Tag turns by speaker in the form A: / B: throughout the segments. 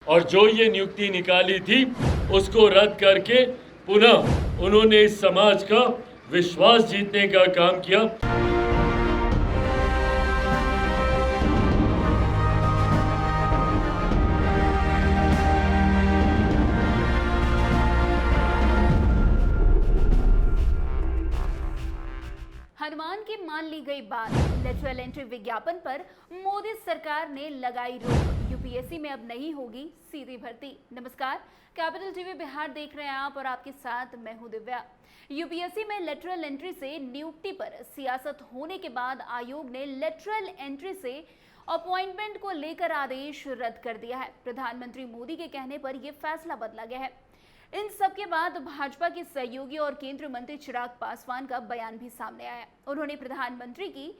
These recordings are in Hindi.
A: और जो ये नियुक्ति निकाली थी उसको रद्द करके पुनः उन्होंने इस समाज का विश्वास जीतने का काम किया।
B: हनुमान की मान ली गई बात, लेटरल एंट्री विज्ञापन पर मोदी सरकार ने लगाई रोक। यूपीएससी में अब नहीं होगी सीधी भर्ती। नमस्कार, कैपिटल टीवी बिहार देख रहे हैं आप और आपके साथ मैं हूं दिव्या। यूपीएससी में लेटरल एंट्री से नियुक्ति पर सियासत होने के बाद आयोग ने लेटरल एंट्री से अपॉइंटमेंट को लेकर आदेश रद्द कर दिया है। प्रधानमंत्री मोदी के कहने पर यह फैसला बदला गया है। इन सब के बाद भाजपा के सहयोगी और केंद्रीय मंत्री चिराग पासवान का बयान भी सामने आया। उन्होंने प्रधानमंत्री की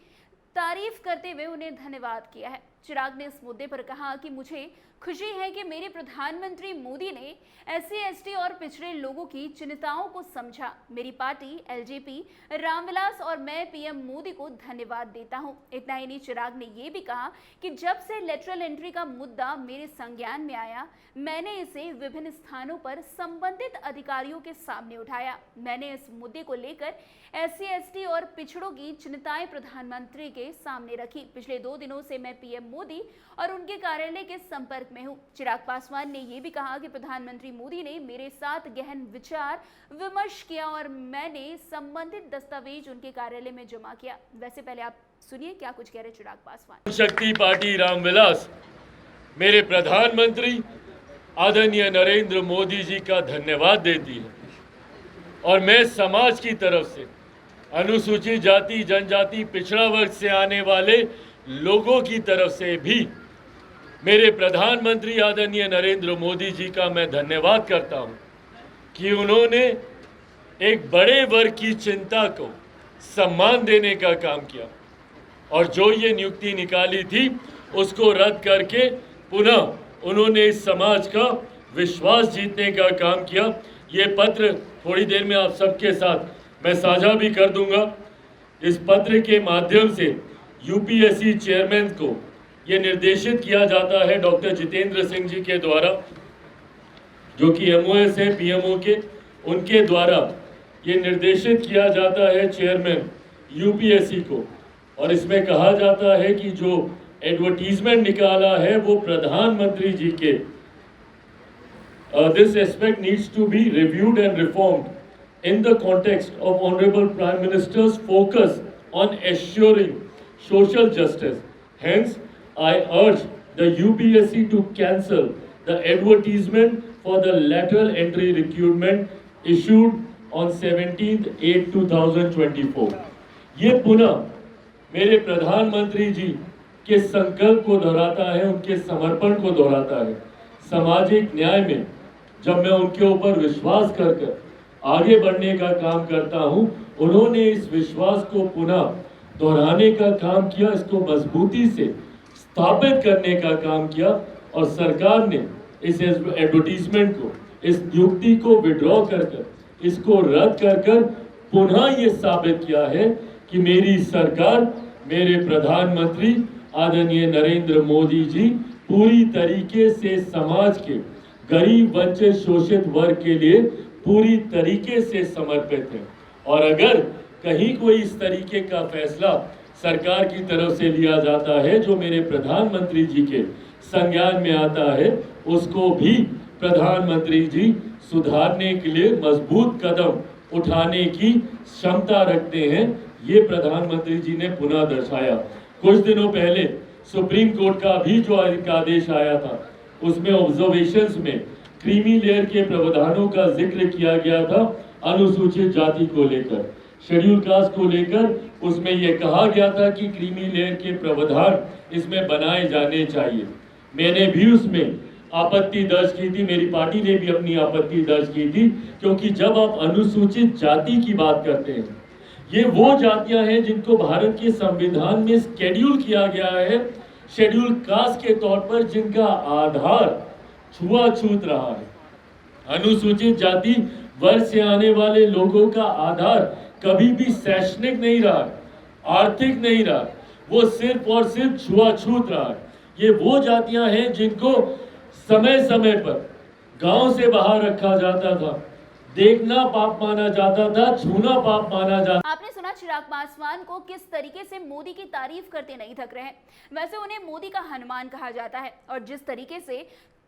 B: तारीफ करते हुए उन्हें धन्यवाद किया है। चिराग ने इस मुद्दे पर कहा कि मुझे खुशी है कि मेरे प्रधानमंत्री मोदी ने एससी, एसटी और पिछड़े लोगों की चिंताओं को समझा। मेरी पार्टी एलजेपी, रामविलास और मैं पीएम मोदी को धन्यवाद देता हूं। इतना ही नहीं, चिराग ने यह भी कहा कि जब से लेटरल एंट्री का मुद्दा मेरे संज्ञान में आया, मैंने इसे विभिन्न स्थानों पर संबंधित अधिकारियों के सामने उठाया। मैंने इस मुद्दे को लेकर एससी, एसटी और पिछड़ों की चिंताएं प्रधानमंत्री के सामने रखी। पिछले 2 दिनों से मैं पीएम मोदी और उनके कार्यालय के संपर्क में हूं। चिराग पासवान ने यह भी कहा कि प्रधानमंत्री मोदी ने मेरे साथ गहन विचार विमर्श किया और मैंने संबंधित दस्तावेज उनके कार्यालय में जमा किया। वैसे पहले आप सुनिए क्या कुछ कह रहे चिराग पासवान।
A: शक्ति पार्टी रामविलास मेरे प्रधानमंत्री आदरणीय नरेंद्र मोदी जी का धन्यवाद देती है और मैं समाज की तरफ से अनुसूचित जाति, जनजाति, पिछड़ा वर्ग से आने वाले लोगों की तरफ से भी मेरे प्रधानमंत्री आदरणीय नरेंद्र मोदी जी का मैं धन्यवाद करता हूं कि उन्होंने एक बड़े वर्ग की चिंता को सम्मान देने का काम किया और जो ये नियुक्ति निकाली थी उसको रद्द करके पुनः उन्होंने इस समाज का विश्वास जीतने का काम किया। ये पत्र थोड़ी देर में आप सबके साथ मैं साझा भी कर दूंगा। इस पत्र के माध्यम से यूपीएससी चेयरमैन को ये निर्देशित किया जाता है डॉक्टर जितेंद्र सिंह जी के द्वारा, जो कि एमओएस है पीएमओ के, उनके द्वारा ये निर्देशित किया जाता है चेयरमैन यूपीएससी को। और इसमें कहा जाता है कि जो एडवर्टीजमेंट निकाला है वो प्रधानमंत्री जी के this aspect needs to be reviewed and reformed in the context of Honorable Prime Minister's focus on assuring social justice. Hence, I urge the UPSC to cancel the advertisement for the lateral entry recruitment issued on 17/8/2024. ये पुनः मेरे प्रधानमंत्री जी के संकल्प को दोहराता है, उनके समर्पण को दोहराता है। सामाजिक न्याय में जब मैं उनके ऊपर विश्वास कर आगे बढ़ने का काम करता हूं, उन्होंने इस विश्वास को पुनः दोहराने का काम किया, इसको मजबूती से स्थापित करने का काम किया और सरकार ने इस एडवर्टीजमेंट को, इस नियुक्ति को विड्रॉ कर इसको रद्द कर पुनः ये साबित किया है कि मेरी सरकार, मेरे प्रधानमंत्री आदरणीय नरेंद्र मोदी जी पूरी तरीके से समाज के गरीब, वंचित, शोषित वर्ग के लिए पूरी तरीके से समर्पित है। और अगर कहीं कोई इस तरीके का फैसला सरकार की तरफ से लिया जाता है जो मेरे प्रधानमंत्री जी के संज्ञान में आता है, उसको भी प्रधानमंत्री जी सुधारने के लिए मजबूत कदम उठाने की क्षमता रखते हैं। ये प्रधानमंत्री जी ने पुनः दर्शाया। कुछ दिनों पहले सुप्रीम कोर्ट का भी जो आदेश आया था, उसमें ऑब्जर्वेशंस में क्रीमी लेयर के प्रावधानों का जिक्र किया गया था अनुसूचित जाति को लेकर, शेड्यूल कास्ट को लेकर। उसमें यह कहा गया था कि क्रीमी लेयर के प्रावधान इसमें बनाए जाने चाहिए। मैंने भी उसमें आपत्ति दर्ज की थी, मेरी पार्टी ने भी अपनी आपत्ति दर्ज की थी, क्योंकि जब आप अनुसूचित जाति की बात करते हैं, ये वो जातियां हैं जिनको भारत के संविधान में शेड्यूल किया गया है शेड्यूल कास्ट के तौर पर, जिनका आधार छुआछूत रहा है। अनुसूचित जाति वर्ग से आने वाले लोगों का आधार कभी भी शैक्षणिक नहीं रहा, आर्थिक नहीं रहा, वो सिर्फ और सिर्फ छुआछूत रहा है। ये वो जातियां हैं जिनको समय समय पर गांव से बाहर रखा जाता था। देखना पाप माना जाता था, छूना पाप माना जाता।
B: आपने सुना चिराग पासवान को किस तरीके से मोदी की तारीफ करते नहीं थक रहे हैं। वैसे उन्हें मोदी का हनुमान कहा जाता है और जिस तरीके से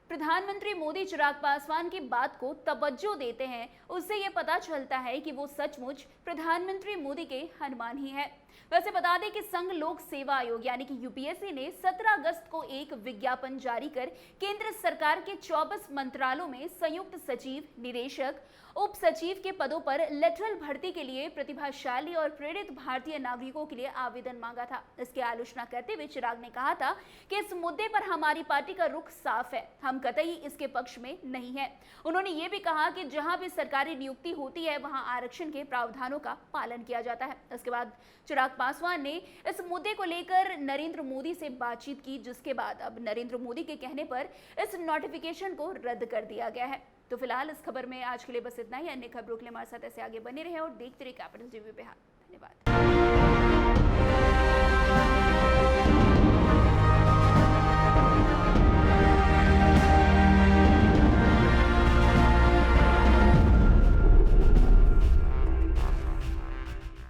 B: प्रधानमंत्री मोदी चिराग पासवान की बात को तवज्जो देते हैं, उससे ये पता चलता है कि वो सचमुच प्रधानमंत्री मोदी के हनुमान ही है। वैसे बता दें कि संघ लोक सेवा आयोग यानी कि यूपीएससी ने 17 अगस्त को एक विज्ञापन जारी कर केंद्र सरकार के 24 मंत्रालयों में संयुक्त सचिव, निदेशक, उप सचिव के पदों पर लेटरल भर्ती के लिए प्रतिभाशाली और प्रेरित भारतीय नागरिकों के लिए आवेदन मांगा था। इसकी आलोचना करते हुए चिराग ने कहा था कि इस मुद्दे पर हमारी पार्टी का रुख साफ है, हम कतई इसके पक्ष में नहीं है। उन्होंने ये भी कहा कि जहां भी सरकारी नियुक्ति होती है वहां आरक्षण के प्रावधानों का पालन किया जाता है। इसके बाद चिराग पासवान ने इस मुद्दे को लेकर नरेंद्र मोदी से बातचीत की, जिसके बाद अब नरेंद्र मोदी के कहने पर इस नोटिफिकेशन को रद्द कर दिया गया है। तो फिलहाल इस खबर में आज के लिए बस इतना ही। अन्य खबरों के लिए हमारे साथ ऐसे आगे बने रहे और देखते रहे कैपिटल टीवी बिहार। धन्यवाद।